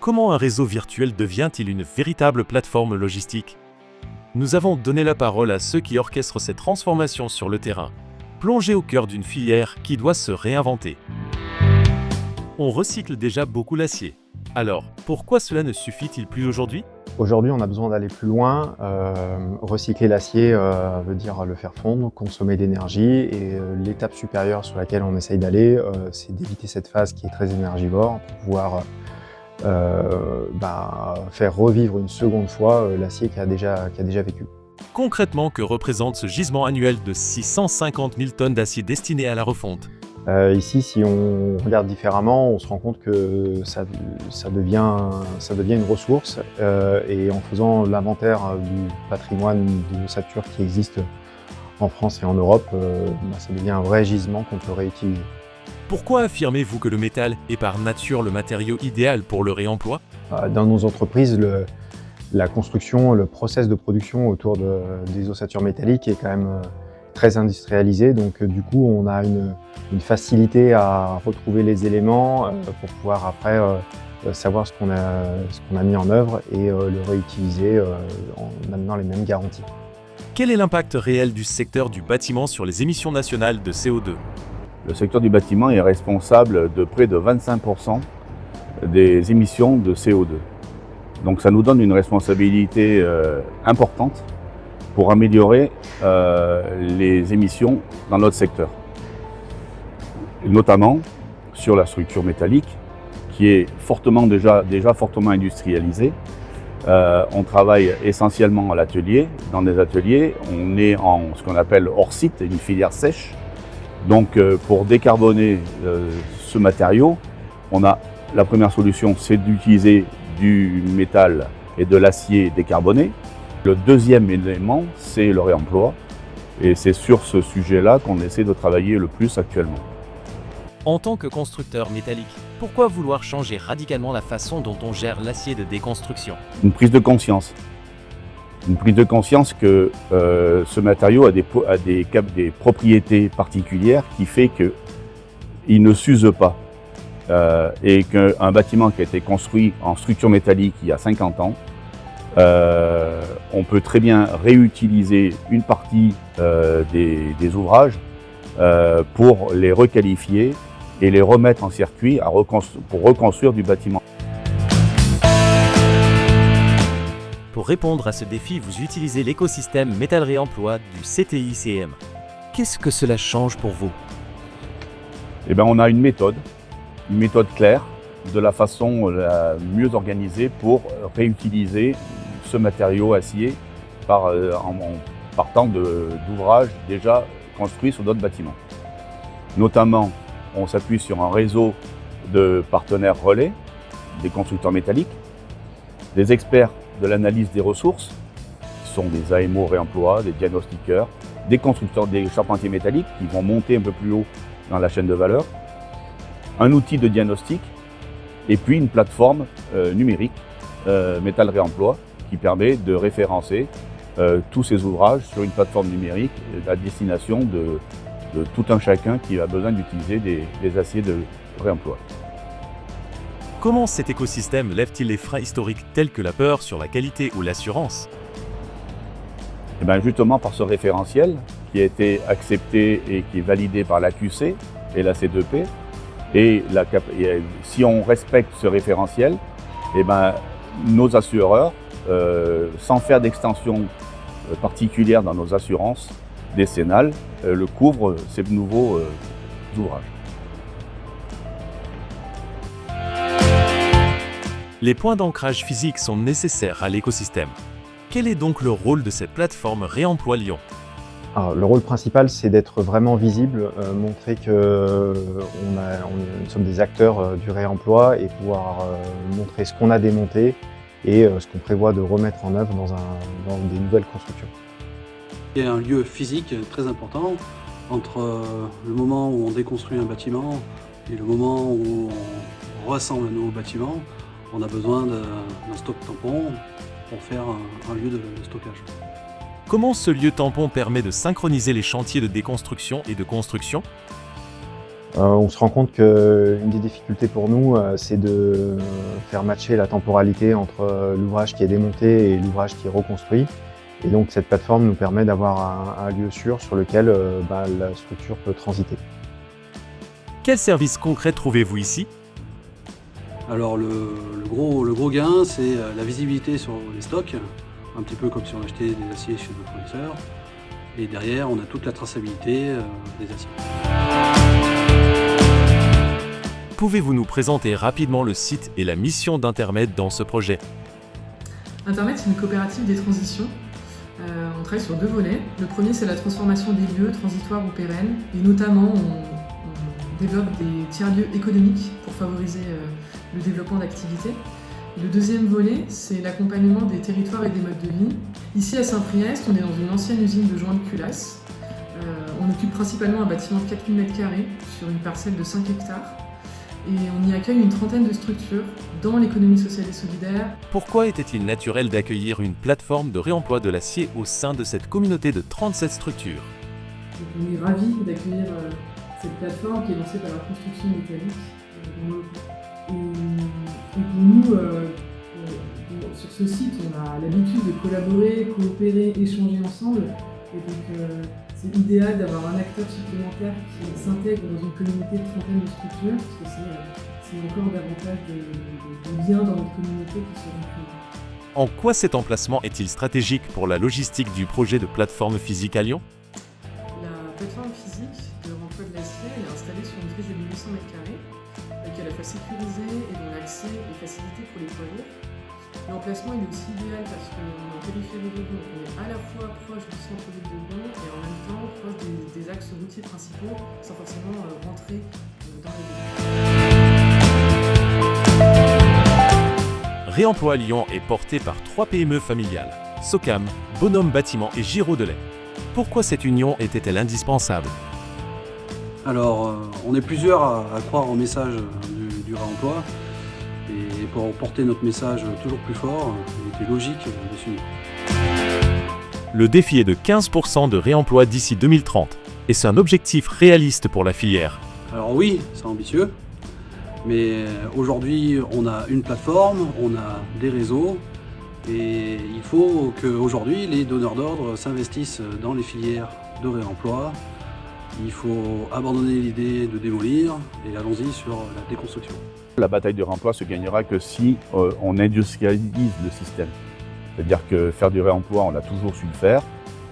Comment un réseau virtuel devient-il une véritable plateforme logistique? Nous avons donné la parole à ceux qui orchestrent cette transformation sur le terrain, plongés au cœur d'une filière qui doit se réinventer. On recycle déjà beaucoup l'acier. Alors, pourquoi cela ne suffit-il plus aujourd'hui? Aujourd'hui, on a besoin d'aller plus loin. Recycler l'acier veut dire le faire fondre, consommer d'énergie. Et l'étape supérieure sur laquelle on essaye d'aller, c'est d'éviter cette phase qui est très énergivore pour pouvoir faire revivre une seconde fois l'acier qui a déjà vécu. Concrètement, que représente ce gisement annuel de 650 000 tonnes d'acier destiné à la refonte? Ici, si on regarde différemment, on se rend compte que ça devient une ressource et en faisant l'inventaire du patrimoine de l'ossature qui existe en France et en Europe, ça devient un vrai gisement qu'on peut réutiliser. Pourquoi affirmez-vous que le métal est par nature le matériau idéal pour le réemploi? Dans nos entreprises, la construction, le process de production autour des ossatures métalliques est quand même très industrialisé, donc du coup on a une facilité à retrouver les éléments pour pouvoir après savoir ce qu'on a mis en œuvre et le réutiliser en amenant les mêmes garanties. Quel est l'impact réel du secteur du bâtiment sur les émissions nationales de CO2? Le secteur du bâtiment est responsable de près de 25% des émissions de CO2. Donc ça nous donne une responsabilité importante pour améliorer les émissions dans notre secteur. Et notamment sur la structure métallique qui est déjà fortement industrialisée. On travaille essentiellement à l'atelier. Dans des ateliers, on est en ce qu'on appelle hors site, une filière sèche. Donc pour décarboner ce matériau, la première solution, c'est d'utiliser du métal et de l'acier décarboné. Le deuxième élément, c'est le réemploi. Et c'est sur ce sujet-là qu'on essaie de travailler le plus actuellement. En tant que constructeur métallique, pourquoi vouloir changer radicalement la façon dont on gère l'acier de déconstruction? Une prise de conscience. Une prise de conscience que ce matériau a des propriétés particulières qui fait qu'il ne s'use pas. Et qu'un bâtiment qui a été construit en structure métallique il y a 50 ans, on peut très bien réutiliser une partie des ouvrages pour les requalifier et les remettre en circuit pour reconstruire du bâtiment. Pour répondre à ce défi, vous utilisez l'écosystème Métal Réemploi du CTI-CM. Qu'est-ce que cela change pour vous? On a une méthode claire de la façon la mieux organisée pour réutiliser ce matériau acier en partant d'ouvrages déjà construits sur d'autres bâtiments. Notamment, on s'appuie sur un réseau de partenaires relais, des constructeurs métalliques, des experts de l'analyse des ressources, qui sont des AMO réemploi, des diagnostiqueurs, des constructeurs, des charpentiers métalliques qui vont monter un peu plus haut dans la chaîne de valeur, un outil de diagnostic et puis une plateforme numérique, Métal Réemploi, qui permet de référencer tous ces ouvrages sur une plateforme numérique à destination de tout un chacun qui a besoin d'utiliser des aciers de réemploi. Comment cet écosystème lève-t-il les freins historiques tels que la peur sur la qualité ou l'assurance? Justement par ce référentiel qui a été accepté et qui est validé par l'AQC et la C2P. Et si on respecte ce référentiel, nos assureurs, sans faire d'extension particulière dans nos assurances décennales, le couvrent ces nouveaux ouvrages. Les points d'ancrage physiques sont nécessaires à l'écosystème. Quel est donc le rôle de cette plateforme Réemploi Lyon? Alors, le rôle principal, c'est d'être vraiment visible, montrer que nous sommes des acteurs du réemploi et pouvoir montrer ce qu'on a démonté et ce qu'on prévoit de remettre en œuvre dans des nouvelles constructions. Il y a un lieu physique très important entre le moment où on déconstruit un bâtiment et le moment où on rassemble un nouveau bâtiment. On a besoin d'un stock tampon pour faire un lieu de stockage. Comment ce lieu tampon permet de synchroniser les chantiers de déconstruction et de construction? On se rend compte qu'une des difficultés pour nous, c'est de faire matcher la temporalité entre l'ouvrage qui est démonté et l'ouvrage qui est reconstruit. Et donc cette plateforme nous permet d'avoir un lieu sûr sur lequel la structure peut transiter. Quels services concrets trouvez-vous ici? Alors le gros gain, c'est la visibilité sur les stocks, un petit peu comme si on achetait des aciers chez nos fournisseurs. Et derrière, on a toute la traçabilité des aciers. Pouvez-vous nous présenter rapidement le site et la mission d'Intermed dans ce projet? Intermed, c'est une coopérative des transitions. On travaille sur 2 volets. Le premier, c'est la transformation des lieux transitoires ou pérennes. Et notamment, on développe des tiers-lieux économiques pour favoriser le développement d'activités. Le deuxième volet, c'est l'accompagnement des territoires et des modes de vie. Ici, à Saint-Priest, on est dans une ancienne usine de joints de culasse. On occupe principalement un bâtiment de 4000 m² sur une parcelle de 5 hectares. Et on y accueille une trentaine de structures dans l'économie sociale et solidaire. Pourquoi était-il naturel d'accueillir une plateforme de réemploi de l'acier au sein de cette communauté de 37 structures? On est ravis d'accueillir cette plateforme qui est lancée par la construction métallique. Et pour nous, sur ce site, on a l'habitude de collaborer, coopérer, échanger ensemble. Et donc, c'est idéal d'avoir un acteur supplémentaire qui s'intègre dans une communauté de trentaine de structures, parce que c'est encore davantage de liens dans notre communauté qui seront créés. En quoi cet emplacement est-il stratégique pour la logistique du projet de plateforme physique à Lyon? La plateforme physique de remploi de l'acier est installée sur une friche de 1800 m², qui est à la fois sécurisée et dont l'accès est facilité pour les poids lourds. L'emplacement est aussi idéal parce qu'on est en périphérie de Lyon, on est à la fois proche du centre-ville de Lyon et en même temps proche des axes routiers principaux sans forcément rentrer dans la ville. Réemploi Lyon est porté par 3 PME familiales, Socam, Bonhomme Bâtiment et Giraud Delay. Pourquoi cette union était-elle indispensable? Alors, on est plusieurs à croire au message du réemploi. Et pour porter notre message toujours plus fort, il était logique de s'unir. Le défi est de 15% de réemploi d'ici 2030. Est-ce un objectif réaliste pour la filière? Alors oui, c'est ambitieux, mais aujourd'hui on a une plateforme, on a des réseaux, et il faut qu'aujourd'hui les donneurs d'ordre s'investissent dans les filières de réemploi. Il faut abandonner l'idée de démolir et allons-y sur la déconstruction. La bataille du réemploi se gagnera que si on industrialise le système. C'est-à-dire que faire du réemploi, on a toujours su le faire,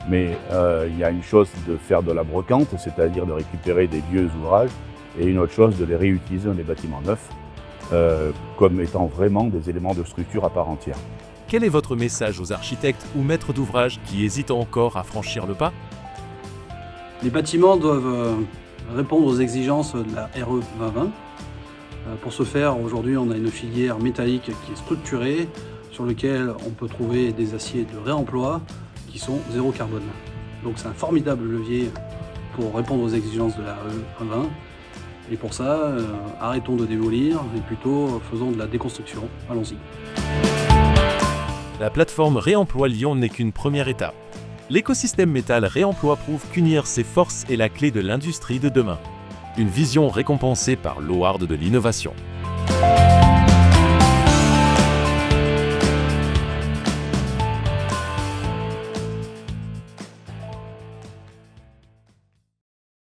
mais il y a une chose de faire de la brocante, c'est-à-dire de récupérer des vieux ouvrages, et une autre chose de les réutiliser dans des bâtiments neufs, comme étant vraiment des éléments de structure à part entière. Quel est votre message aux architectes ou maîtres d'ouvrage qui hésitent encore à franchir le pas? Les bâtiments doivent répondre aux exigences de la RE 2020. Pour ce faire, aujourd'hui, on a une filière métallique qui est structurée, sur laquelle on peut trouver des aciers de réemploi qui sont zéro carbone. Donc c'est un formidable levier pour répondre aux exigences de la RE 2020. Et pour ça, arrêtons de démolir et plutôt faisons de la déconstruction. Allons-y. La plateforme Réemploi Lyon n'est qu'une première étape. L'écosystème métal réemploi prouve qu'unir ses forces est la clé de l'industrie de demain. Une vision récompensée par l'Award de l'innovation.